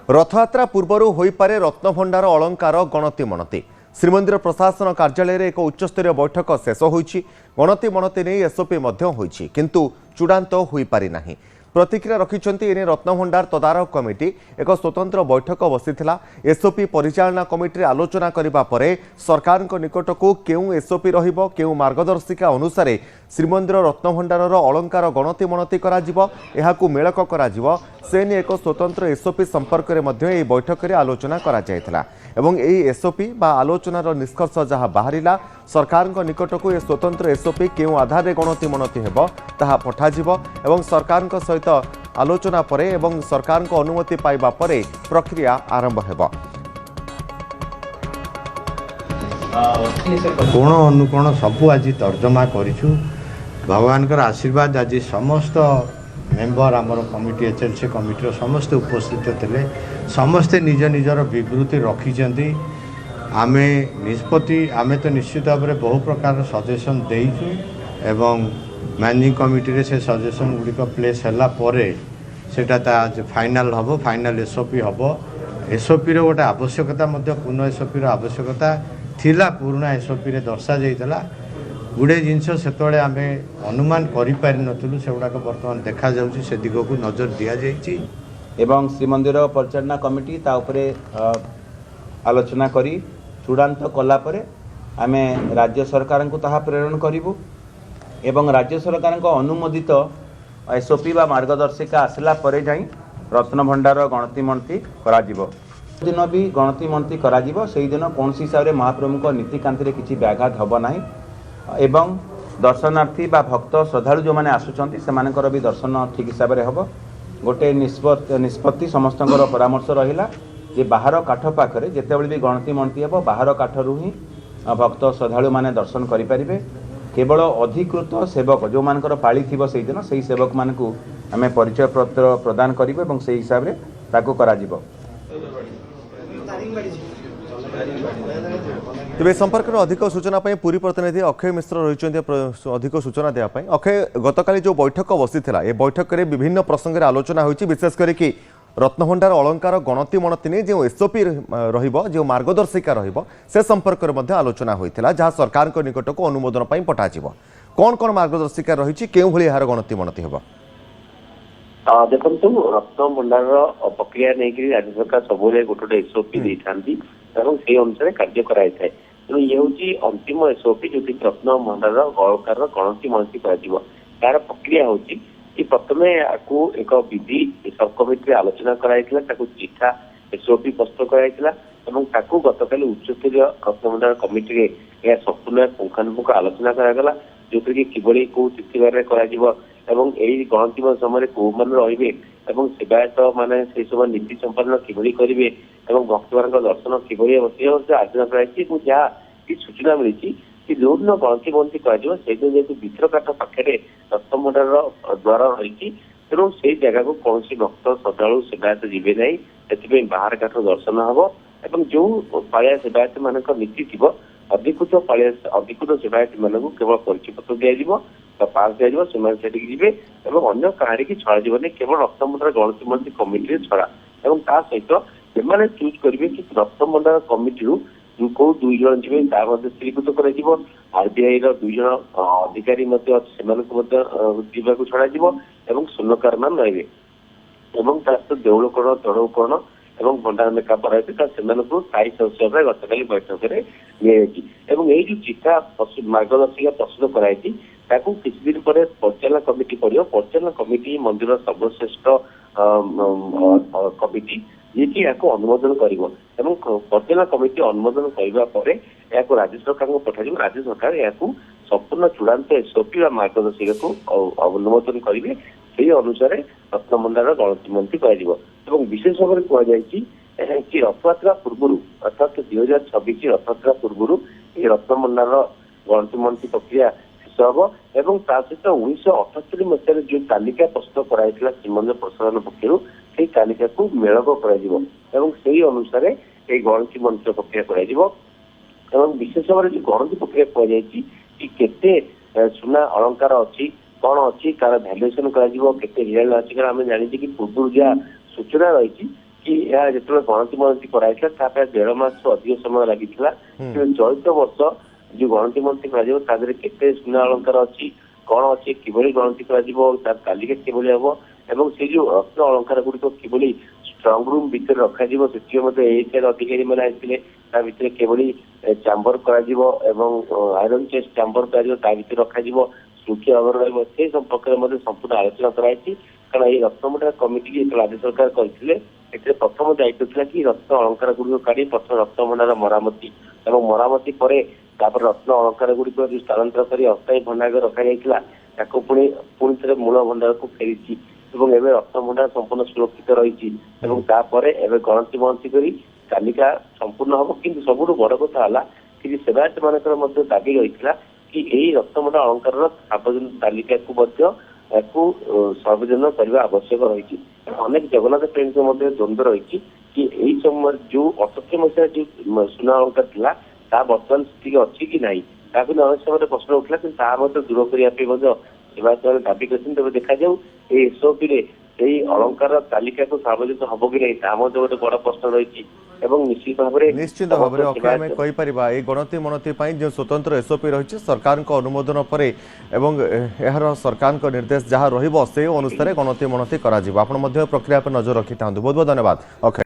रथयात्रा पूर्वर होइपारे रत्नभंडार अलंकार गणति मणति। श्रीमंदिर प्रशासन कार्यालय में एक उच्चस्तरीय बैठक शेष होइछि। गणति मणति नहीं एसओपी होइछि, किंतु चूड़ांत होई पारि नाही। प्रतिक्रिया रखिंट एने रत्नभंडार तदारख कमिटी एक स्वतंत्र बैठक बसीथिला। एसओपी परिचालना कमिटी आलोचना करिबा परे सरकार निकट को केउ एसओपी रहिबो, केउ मार्गदर्शिका अनुसार श्रीमंदिर रत्नभंडार अलंकार गणति मणति करा जिवो, एहाकु मेलक करा जिवो, से ने एक स्वतंत्र एसओपी संपर्क में मध्य बैठक में आलोचना करा जायथिला। एवं एही एसओपी बा आलोचनार निष्कर्ष जहाँ बाहरिला, सरकार निकट को यह स्वतंत्र एसओपी केउ आधार गणति मणति हेबो ताहा पठाजिवो एवं सरकार सहित आलोचना परे एवं सरकार अनुमति पाइबा परे प्रक्रिया आरंभ हेबो। कोण अनुकोण सबू आज तर्जमा करिछु। भगवान का आशीर्वाद आज समस्त मेंबर आमर कमिटी एचएलसी कमिटी समस्त उपस्थित थे। समस्ते निज निजर विवृत्ति रखिंट। आमे निष्पत्ति आमे तो निश्चित भाव में बहु प्रकार सजेसन देइछु एवं मैनेजिंग कमिटी रे से सजेसन गुड़िक प्लेस हैला परे सेटा आज फाइनाल हम। फाइनाल एसओपी हम। एसओपी रो गोटे आवश्यकता पुनः एसओपी रो आवश्यकता थिला। पुराना एसओपी रे दर्शा जाइतला गुड़े जिनस से आम अनुमान करूँ से गुड़ाक बर्तमान देखा जाउछि। से दिग को नजर दिया जाइछि एवं श्रीमंदिर परिचालना कमिटी ता उपरे आलोचना करी चूड़ांत कला परे आमे राज्य सरकार को ताहा प्रेरण करिवु एवं राज्य सरकार को अनुमोदित एसओपी बा मार्गदर्शिका आसला परे जाई रत्नभंडार गणति मणति करा जिवो। दिन भी गणति मणति करा जिवो। सेही दिन कौन हिसाब से महाप्रभु को नीतिकांति रे किछि व्याघात हबो नाही एवं दर्शनार्थी बा भक्त श्रद्धालु जो मैंने आसुचंती सेमानकर भी दर्शन ठीक हिसाब से हम। गोटे निष्पत्ति समस्त परामर्श रहिला जे बाहर काठ पाखरे जेतेबेले भी गणति मणति हेबो बाहर काठरू ही भक्त श्रद्धालु माने दर्शन करि परिबे। केवल अधिकृत सेवक जो मानकर पाळी थिबो सेही दिन सेही सेवक मानकु आमे परिचय पत्र प्रदान करिबो एवं सेही हिसाब रे ताकू करा जिवो। तेज संपर्क में अधिक सूचना पूरी प्रतिनिधि अक्षय मिश्र रही अधिक सूचना देवाई। अक्षय, गतकाली जो बैठक बसीथिला ए बैठक में विभिन्न प्रसंग आलोचना होती, विशेष करके रत्नभंडार अलंकार गणति मणति नहीं जो एसओपी जो मार्गदर्शिका से संपर्क में आलोचना होता जहाँ सरकार निकट को अनुमोदन पठाଯିव। कौन कौन मार्गदर्शिका रही केउ भली यार गणति मणति हेबो? देखो रत्नभंडार प्रक्रिया नहीं राज्य सरकार सब गोटे एसओपी देती से अनुसार कार्य कराई थाए। तेणु ये हूँ अंतिम एसओपी जो रत्नभंडार अलंकार गणति मणति तार प्रक्रिया हूँ कि प्रथमे आपको एक विधि सब कमिटी आलोचना कराई चिठा एसओपी प्रस्तुत कराई गतकाली उच्चस्तरीय रत्नभंडार कमिटी संपूर्ण पुंखानुपुंख आलोचना करागला जो कि कौ तिथिवार यही गणति समय कौ मैंने रे सेवायत माने से सब नीति संपादन किभली करेंगे भक्त मान दर्शन किभली आलोचना कराई। जहाँ कि सूचना मिली कि जो दिन गणति मणति दिन जेहतु भितरकाठ पाखे रत्नभंडार द्वार रही तेणु से जगह को कौन भक्त श्रद्धालु सेवायत जीवे ना से बाहर काठ दर्शन हम जो पालिया सेवायत मान नीति थी अधिकृत सेवायत मानक केवल परिचय पत्र दिज्व पास दिज्व से जी अन्य कहानी की छड़ा केवल रत्नभंडार गणति मणति कमिटी छड़ा सहित से चूज करेंगे कि रत्नभंडार कमिटी कौ दुई जन जी स्त्रीकृत कर आरबीआई दुई जन अधिकारी छड़ा शून्यकार मान रे देउलकरण तड़ौकरण एवं भंडार मेका पर स्थायी सदस्य गतकाली बैठक में यही जो चिठा मार्गदर्शिका प्रस्तुत कराई किसी दिन पर परिचालना कमिटी पड़ो। परिचालना कमिटी मंदिर सर्वश्रेष्ठ कमिटी जी अनुमोदन कर परिचालना कमिटी अनुमोदन करने राज्य सरकार को पठाई। राज्य सरकार या संपूर्ण चूड़ांत एसओपी व मार्गदर्शिका को अनुमोदन करेंगे से अनुसार रत्नभंडार गणति मणति कर विशेष भाव में कहुई कि रथयात्रा पूर्व अर्थात 2026 रथयात्रा पूर्व ये रत्नभंडार गणति मणति प्रक्रिया शेष हम एवं सहित 1978 मसीह जो तालिका प्रस्तुत कराई श्रीमंदिर प्रशासन पक्षर से तालिका को मेलक कर अनुसार ये गणति मणति प्रक्रिया कर विशेष भाव में जो गणति प्रक्रिया कहुई कि केते सुना अलंकार अच्छी कौन अच्छी तार भैल्युएसन कर हीरा अच्छी कारण आम जानी कि पूर्व जहाँ सूचना रही कि यह जो गणति मनति कराइला तापर 1.5 मास अधिक समय लगिथिला चलित वर्ष जो गणति मनति करा तादरे केते सुना अलंकार अछि कौन अच्छे किभली गणति कर तालिका किभली हम एवं से जो रत्न अलंकार गुड़िक किभली स्ट्रंग रूम भितर रखाଯିव से अधिकारी मैंने आसते ता भितर किभली चैम्बर कर आयरन चेस्ट चैम्बर कर रखाଯିव सुरक्षा भाव रही से संपर्क में संपूर्ण आलोचना कराई कारण ये रत्नमुंडा कमिटी राज्य सरकार करते प्रथम दायित्व था कि रत्न अलंकार गुड़िक काढ़ी प्रथम रत्नभंडार मरामती और मरामती पर रत्न अलंकार गुड़िक जो स्थानांतर कर अस्थायी भंडार रखा पुणी थे मूल भंडार को फेरी रत्न भंडार संपूर्ण सुरक्षित रही गणति मनति कर तालिका संपूर्ण हम कि सब बड़ कथा है कि सेवायत मान दाबी रही कि यही रत्न भंडार अलंकार सार्वजनिक तालिका को सार्वजनिक करने आवश्यक रही अनेक जगन्नाथ प्रेमी द्वंद्व रही कि यही समय जो 78 मसीहा जो सुना अलंकार था ता बर्तमान स्थिति अच्छी कि नहीं ताकि अनेक समय प्रश्न उठला कि दूर करने सेवायत मैंने दाबी कर देखा जाऊ एसओपी से अलंकार तालिका को सार्वजनिक हम कि नहीं गोटे बड़ प्रश्न रही निश्चित भाव निश्चित भाव में अक्षय आम कहीपर ये गणति मनति जो स्वतंत्र एसओपी रही सरकार अनुमोदन पर यार सरकार निर्देश जहाँ रही से अनुसार गणति मनति प्रक्रिया पर नजर रखि था बहुत बहुत धन्यवाद अक्षय।